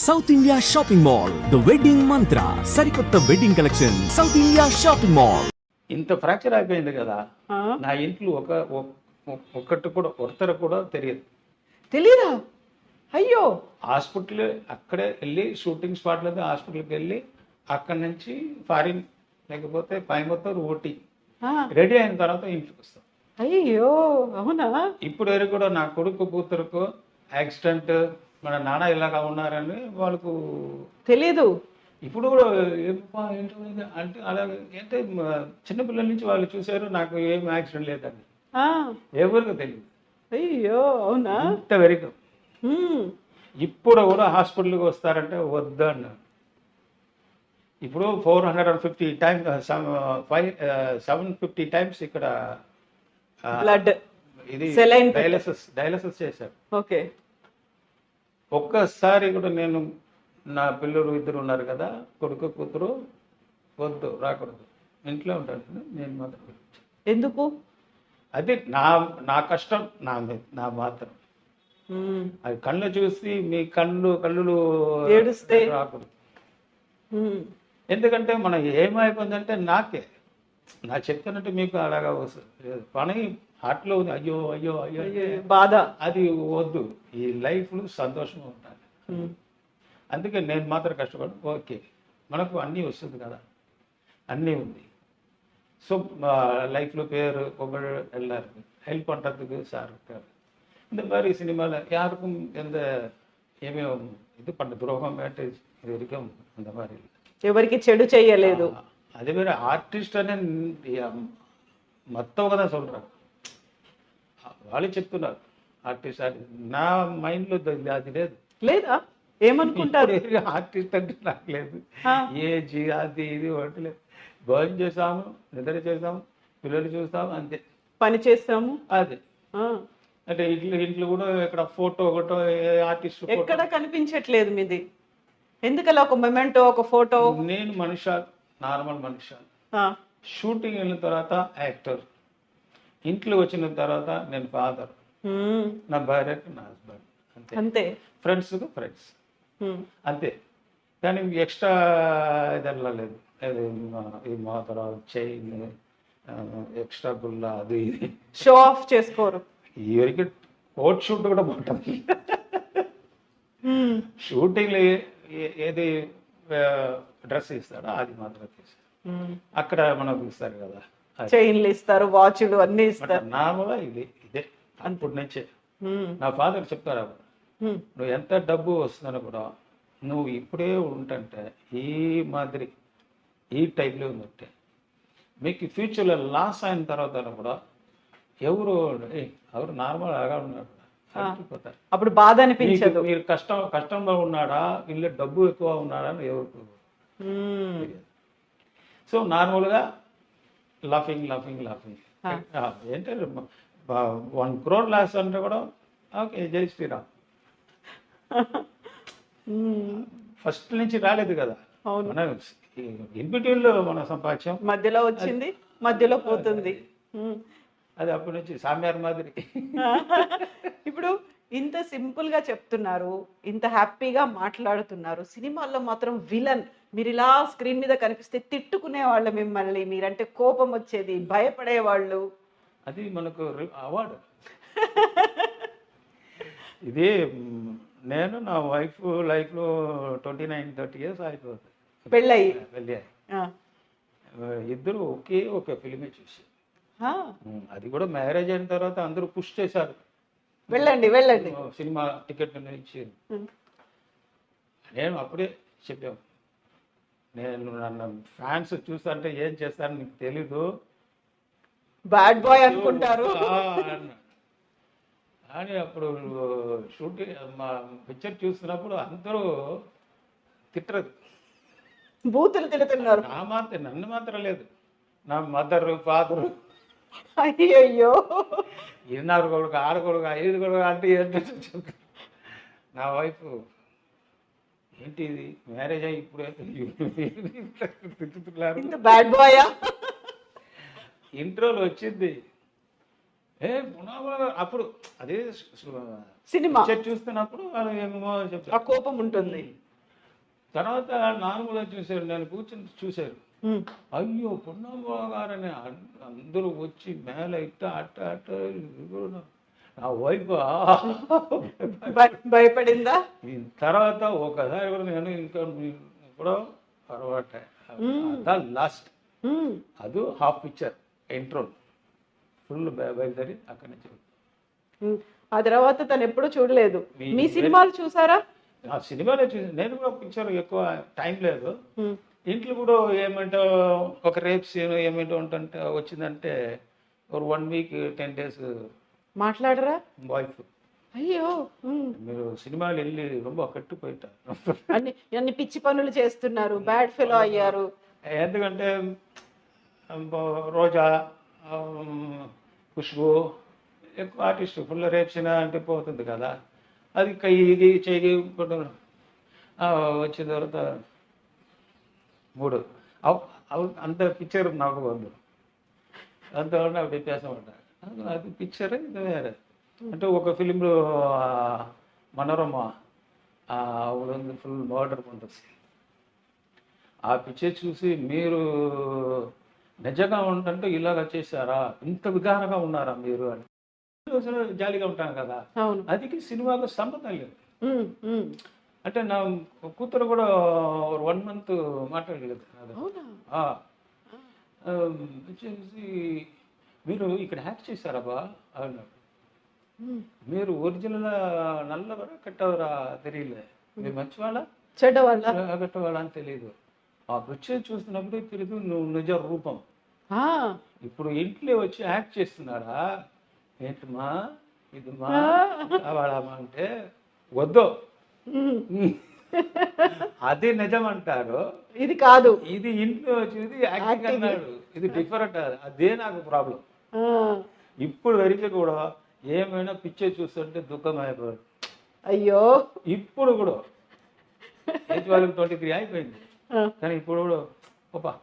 South India shopping mall the wedding మంత్ర సరికొత్త wedding collection south India shopping mall. ఇంత fracture అయిపోయింది కదా, నా ఇంట్లో ఒక్కటి కూడా ఒక్కరు కూడా తెలియదు. తెలీదా? అయ్యో. హాస్పిటల్ అక్కడే వెళ్ళి షూటింగ్ స్పాట్లో హాస్పిటల్కి వెళ్ళి అక్కడి నుంచి ఫారిన్ లేకపోతే కోయంబత్తూర్ ఊటీ రెడీ అయిన తర్వాత ఇంటికి వస్తాం. అయ్యో అవునా? ఇప్పుడు వరకు కూడా నా కొడుకు కూతురుకు యాక్సిడెంట్ మన నాన్న ఇలాగా ఉన్నారని వాళ్ళకు తెలీదు. ఇప్పుడు కూడా అంటే అలాగే ఏంటంటే చిన్నపిల్లల నుంచి వాళ్ళు చూశారు, నాకు ఏం యాక్సిడెంట్ లేదండి, ఎవరికి తెలియదు. అయ్యో అవునా? ఇంత వరకు ఇప్పుడు కూడా హాస్పిటల్కి వస్తారంటే వద్దు అన్నారు. ఇప్పుడు 450 టైమ్స్ 750 టైమ్స్ ఇక్కడ బ్లడ్ ఇది సెలైన్ డయాలసిస్ చేశారు. ఓకే. ఒక్కసారి కూడా నేను నా పిల్లలు ఇద్దరు ఉన్నారు కదా, కొడుకు కూతురు, వద్దు రాకూడదు ఇంట్లో ఉంటాను నేను మాత్రం. ఎందుకు? అది నా కష్టం, నా మాత్రం. అది కళ్ళు చూసి మీ కళ్ళు ఏడుస్తే రాకూడదు. ఎందుకంటే మనం ఏమైపోయిందంటే నాకే నా చెప్తున్నట్టు మీకు అలాగా వస్తుంది పని హార్ట్లో ఉంది, అయ్యో అయ్యో అయ్యో బాధ. అది వద్దు, ఈ లైఫ్లో సంతోషంగా ఉండాలి. అందుకే నేను మాత్రం కష్టపడి ఓకే మనకు అన్నీ వస్తుంది కదా, అన్నీ ఉంది. ஸோ லைஃப்பில் பேர் புகழ் எல்லாருக்கும் ஹெல்ப் பண்ணுறதுக்கு சார் இருக்கார். இந்த மாதிரி சினிமாவில் யாருக்கும் எந்த ஏமையும் இது பண்ண துரோகம் மேட்டேஜ் இது வரைக்கும் அந்த மாதிரி இல்லை, ఎవరికి చెడు చేయలేదు. அதே மாதிரி ఆర్టిస్ట్ అనే మొత్తం కదా சொல்கிறாங்க, వాళ్ళు చెప్తున్నారు ఆర్టిస్ట్. నా మైండ్లో అది లేదు. లేదా? ఏమనుకుంటారు? ఆర్టిస్ట్ అంటే నాకు లేదు, ఏజ్ అది ఇది ఒకటి లేదు. భోజనం చేసాము, నిద్ర చేసాము, పిల్లలు చూస్తాము, అంతే. పని చేస్తాము, అదే. అంటే ఇంట్లో కూడా ఇక్కడ ఫోటో ఒకటో ఆర్టిస్ట్ ఎక్కడ కనిపించట్లేదు మీది. ఎందుకలా ఒక మొమెంటో ఒక ఫోటో? నేను మనిషి, నార్మల్ మనిషి. షూటింగ్ వెళ్ళిన తర్వాత యాక్టర్, ఇంట్లో వచ్చిన తర్వాత నేను ఫాదర్, నా భార్యకు నా హస్బెండ్, అంతే. అంతే. ఫ్రెండ్స్కు ఫ్రెండ్స్, అంతే. కానీ ఎక్స్ట్రా ఇది వెళ్ళలేదు. ఈ మాత్ర చైన్ ఎక్స్ట్రా గుల్ల అది ఇది షో ఆఫ్ చేసుకోరు. ఇవరికి కోట్ షూట్ కూడా బాగుంటుంది. షూటింగ్లో ఏది డ్రెస్ ఇస్తాడో అది మాత్రం తీస్తారు. అక్కడ మనకు ఇస్తారు కదా, చైన్లు ఇస్తారు, వాచ్లు అన్ని ఇస్తారు. నార్మల్గా ఇదే అప్పటి నుంచే. నా ఫాదర్ చెప్తారు, నువ్వు ఎంత డబ్బు వస్తుందని కూడా నువ్వు ఇప్పుడే ఉంటుంటే ఈ మాదిరి ఈ టైప్లో ఉందంటే మీకు ఫ్యూచర్లో లాస్ అయిన తర్వాత కూడా ఎవరు నార్మల్ లాగా ఉన్నాడు పోతారు. అప్పుడు బాధ అనిపించదు. మీరు కష్టంలో ఉన్నాడా, ఇల్లు డబ్బు ఎక్కువ ఉన్నాడా అని ఎవరు. సో నార్మల్గా లాఫింగ్ ఏంటంటే 1 crore లాస్ అంటే కూడా ఓకే జై శ్రీరామ్. ఫస్ట్ నుంచి రాలేదు కదా, మన ఇన్ బిట్వీన్లో మన సంపాద్యం మధ్యలో వచ్చింది, మధ్యలో పోతుంది. అది అప్పటి నుంచి సామ్యార్ మాదిరి. ఇప్పుడు ఇంత సింపుల్ గా చెప్తున్నారు, ఇంత హ్యాపీగా మాట్లాడుతున్నారు. సినిమాల్లో మాత్రం విలన్, మీరు ఇలా స్క్రీన్ మీద కనిపిస్తే తిట్టుకునే వాళ్ళు మిమ్మల్ని, మీరంటే కోపం వచ్చేది, భయపడేవాళ్ళు. అది మనకు అవార్డు. ఇది నేను నా వైఫ్ లైఫ్లో 29-30 years అయిపోతుంది పెళ్ళయి. ఇద్దరు ఒకే ఫిలిమే చూసి, అది కూడా మ్యారేజ్ అయిన తర్వాత అందరూ పుష్ చేశారు, వెళ్ళండి సినిమా టికెట్ ఇచ్చి. నేను అప్పుడే చెప్పాను, నేను నన్ను ఫ్యాన్స్ చూస్తారంటే ఏం చేస్తారని నీకు తెలీదు, బ్యాడ్ బాయ్ అనుకుంటారు అని. అప్పుడు షూటింగ్ మా పిక్చర్ చూస్తున్నప్పుడు అందరూ తిట్టరు, బూతులు తిడుతున్నారు. నన్ను మాత్రం లేదు, నా మదర్ ఫాదరు, అయ్యో 2 కొడుకు 6 కొడుకు 5 కొడుకు అంటే ఏంటంటే నా వైఫ్ ఏంటి ఇది మ్యారేజ్ అయ్యి ఇప్పుడు తిట్టుతున్నారు. బ్యాడ్ బాయ్ ఇంట్రోలో వచ్చింది అప్పుడు అదే సినిమా చూస్తున్నప్పుడు వాళ్ళు ఏమేమో చెప్తారు, ఆ కోపం ఉంటుంది. తర్వాత నార్మల్గా చూశారు, నేను కూర్చొని చూశారు. ఉమ్. అయ్యో పున్నమ్మ గారని అందరూ వచ్చి మేల ఇట్ట అట్ట అట్ట ఇదిగో నా వైఫ్ భయపడిందా? తర్వాత ఒకసారి కూడా నేను ఇంకా కూడా తర్వాత లాస్ట్ ఉమ్. అది హాఫ్ పిక్చర్ ఇంట్రో ఫుల్ బయలుదేరి అక్కడి నుంచి ఉమ్. ఆ తర్వాత తను ఎప్పుడూ చూడలేదు. మీ- మీ సినిమాలు చూసారా? ఆ సినిమాలో చూసి నేను కూడా పిక్చర్ ఎక్కువ టైం లేదు. ఉమ్. ఇంట్లో కూడా ఏమంటో ఒక రేప్ సీన్ ఏమిటో ఉంటుంటే వచ్చిందంటే ఒక 1 వీక్ 10 days మాట్లాడరా? వైఫ్ అయ్యో. ఉమ్. మీరు సినిమాలు వెళ్ళి ரொம்ப కట్టు పోయిటారు. అన్ని అన్ని పిచ్చి పనులు చేస్తున్నారు, బ్యాడ్ ఫెలో అయ్యారు. ఎందుకంటే రోజా ఖుష్బు ఎక్కువ ఆర్టిస్ట్ ఫుల్ రేప్సిన అంటే పోతుంది కదా, అది ఇది చెయ్యి వచ్చిన తర్వాత 3 అంత పిక్చర్ నాకు వద్దు, అంతవరకు నాకు వ్యత్యాసం ఉంటాయి. అది పిక్చర్ ఇది వేరే. అంటే ఒక ఫిలింలో మనోరమ ఫుల్ బార్డర్ ఉంటుంది, ఆ పిక్చర్ చూసి మీరు నిజంగా ఉంటుంటే ఇలాగ చేశారా, ఇంత విధానంగా ఉన్నారా మీరు అని జాలీగా ఉంటాను కదా. అవును. అది సినిమాకు సంబంధం లేదు. ఉమ్. ఉమ్. అంటే నా కూతురు కూడా 1 month మాట్లాడలేదు. అవునా? వచ్చేసి మీరు ఇక్కడ హ్యాక్ చేశారబ్బా అన్నాడు. ఉమ్. మీరు ఒరిజినల్ నల్లవరా కట్టవరా తెలియలే, మీరు మంచివాళ్ళ చెడ్డవాళ్ళ? కట్టవాళ్ళ అని తెలియదు. ఆ పిక్చర్ చూస్తున్నప్పుడే తెలియదు నువ్వు నిజ రూపం. ఆ. ఇప్పుడు ఇంట్లో వచ్చి యాక్ట్ చేస్తున్నాడా ఏంటమ్మా ఇది మా కావాలమ్మా అంటే వద్దు, ఉమ్. అది నిజం అంటారు, ఇది కాదు. ఇది ఇంట్లో వచ్చేది యాక్టింగ్ అన్నాడు, ఇది డిఫరెంట్. అదే నాకు ప్రాబ్లం. ఆ. ఇప్పుడు వరకు కూడా ఏమైనా పిక్చర్ చూస్తుంటే దుఃఖం అయిపోయాడు. అయ్యో. ఇప్పుడు కూడా ఏజ్ వాళ్ళకి 23 అయిపోయింది, ఆ. కానీ ఇప్పుడు కూడా ఓపా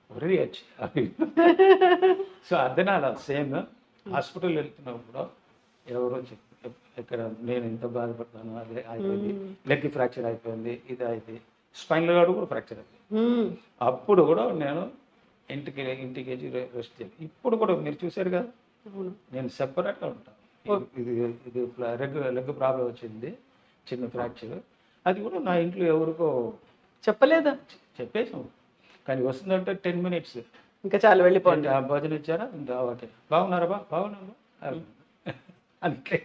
ఒరి వచ్చి సో అర్థనాల సేమ్ హాస్పిటల్ వెళ్తున్నప్పుడు ఎవరో ఇక్కడ నేను ఎంత బాధపడతాను, అదే అయిపోయింది, లెగ్ ఫ్రాక్చర్ అయిపోయింది, ఇది అయితే స్పైనల్ కార్డ్ కూడా ఫ్రాక్చర్ అయిపోయింది. ఉమ్. అప్పుడు కూడా నేను ఇంటికి వెళ్ళి రెస్ట్ చేయాలి. ఇప్పుడు కూడా మీరు చూశారు కదా, అవును. నేను సెపరేట్గా ఉంటాను. ఇది ఇది లెగ్ ప్రాబ్లం వచ్చింది, చిన్న ఫ్రాక్చర్, అది కూడా నా ఇంట్లో ఎవరికో చెప్పలేదా? చెప్పేసాం. కానీ వస్తుందంటే 10 minutes ఇంకా చాలు వెళ్ళిపోండి. భోజనం ఇచ్చారా, ఇంకా ఓకే బాగున్నారా బాగున్నాను అంతే.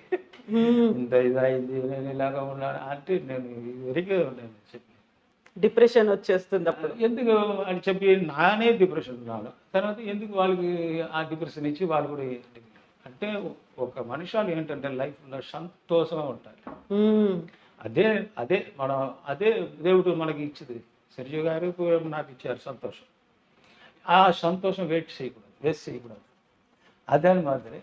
ఉమ్. ఇంత ఇది అయింది, నేను ఇలాగా ఉన్నాను అంటే నేను ఇదివరకు నేను చెప్పి డిప్రెషన్ వచ్చేస్తుంది అప్పుడు. ఎందుకు అని చెప్పి నానే డిప్రెషన్ ఉన్నాను. తర్వాత ఎందుకు వాళ్ళకి ఆ డిప్రెషన్ ఇచ్చి వాళ్ళు కూడా అంటే ఒక మనుషులు ఏంటంటే లైఫ్లో సంతోషంగా ఉంటారు. ఉమ్. అదే అదే మనం అదే దేవుడు మనకి ఇచ్చింది. సరిజు గారు నాకు ఇచ్చారు సంతోషం. ఆ సంతోషం వేస్ట్ చేయకూడదు. అదే మాదిరి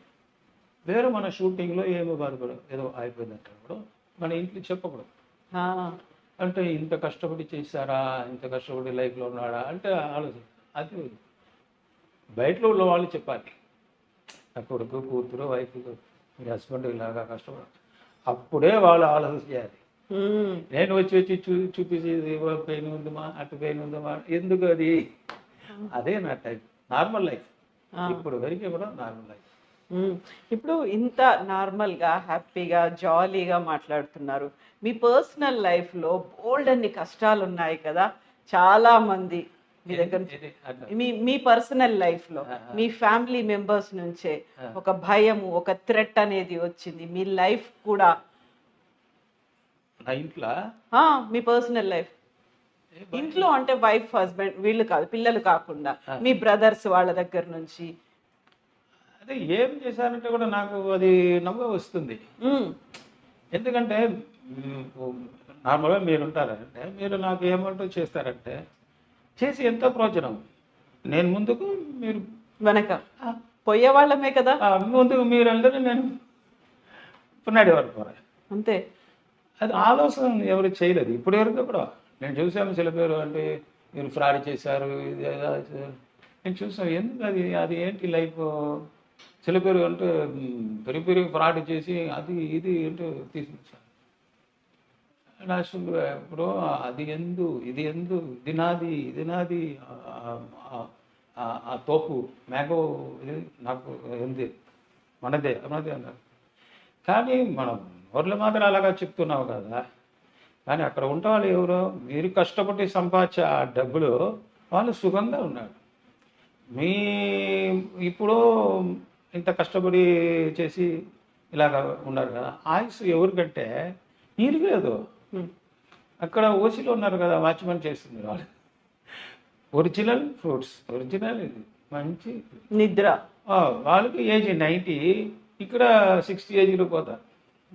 వేరే మన షూటింగ్లో ఏమో బాధపడదు, ఏదో అయిపోయింది అంటే కూడా మన ఇంట్లో చెప్పకూడదు. ఆ. అంటే ఇంత కష్టపడి చేశారా, ఇంత కష్టపడి లైఫ్లో ఉన్నాడా అంటే ఆలోచన. అది బయటలో ఉన్న వాళ్ళు చెప్పాలి, నా కొడుకు కూతురు వైఫ్ మీ హస్బెండ్ ఇలాగా కష్టపడ, అప్పుడే వాళ్ళు ఆలోచన చేయాలి. ఉమ్. నేను వచ్చి చూపించి పెయిన్ ఉందమ్మా అటు పెయిన్ ఉందమ్మా ఎందుకు, అది అదే నా టైప్ నార్మల్ లైఫ్. ఇప్పుడు వరకు కూడా నార్మల్ లైఫ్. ఇప్పుడు ఇంత నార్మల్గా హ్యాపీగా జాలీగా మాట్లాడుతున్నారు. మీ పర్సనల్ లైఫ్లో బోల్డ్ అన్ని కష్టాలు ఉన్నాయి కదా, చాలా మంది మీ దగ్గర మీ పర్సనల్ లైఫ్లో మీ ఫ్యామిలీ మెంబర్స్ నుంచే ఒక భయము, ఒక థ్రెట్ అనేది వచ్చింది మీ లైఫ్ కూడా. నా ఇంట్లో మీ పర్సనల్ లైఫ్ ఇంట్లో అంటే వైఫ్ హస్బెండ్ వీళ్ళు కాదు, పిల్లలు కాకుండా మీ బ్రదర్స్ వాళ్ళ దగ్గర నుంచి అదే ఏం చేశారంటే కూడా నాకు అది నవ్వు వస్తుంది. ఎందుకంటే నార్మల్గా మీరు ఉంటారంటే మీరు నాకు ఏమంటూ చేస్తారంటే చేసి ఎంతో ప్రయోజనం. నేను ముందుకు మీరు వెనక పోయే వాళ్ళమే కదా, ముందుకు మీరు అందరూ నేను పున్నాడి వరకు అంతే. అది ఆలోచన ఎవరు చేయలేదు ఇప్పుడు వరకు కూడా. నేను చూసాను చిల పేరు అంటే మీరు ఫ్రాడ్ చేశారు, ఇది నేను చూసాను. ఎందుకు అది ఏంటి లైఫ్ చిల పేరు అంటే పెరిగి ఫ్రాడ్ చేసి అది ఇది ఏంటో తీసుకొచ్చాను. లాస్ట్ ఇప్పుడు అది ఎందు ఇది ఎందు ఇది నాది ఇది నాది ఆ తోపు మ్యాంగో ఇది నాకు ఎంది మనదే మనదే అన్నారు. కానీ మనం ఊర్లో మాత్రం అలాగా చెప్తున్నావు కదా, కానీ అక్కడ ఉంటే వాళ్ళు ఎవరో మీరు కష్టపడి సంపాదించే ఆ డబ్బులు వాళ్ళు సుఖంగా ఉన్నారు. మీ ఇప్పుడు ఇంత కష్టపడి చేసి ఇలాగ ఉన్నారు కదా, ఆయుస్ ఎవరికంటే వీరికి లేదు. అక్కడ ఓసీలో ఉన్నారు కదా, వాచ్మెన్ చేస్తుంది వాళ్ళు. ఒరిజినల్ ఫ్రూట్స్, ఒరిజినల్ ఇది మంచి నిద్ర. వాళ్ళకి ఏజ్ 90, ఇక్కడ 60 ఏజ్లో పోతారు.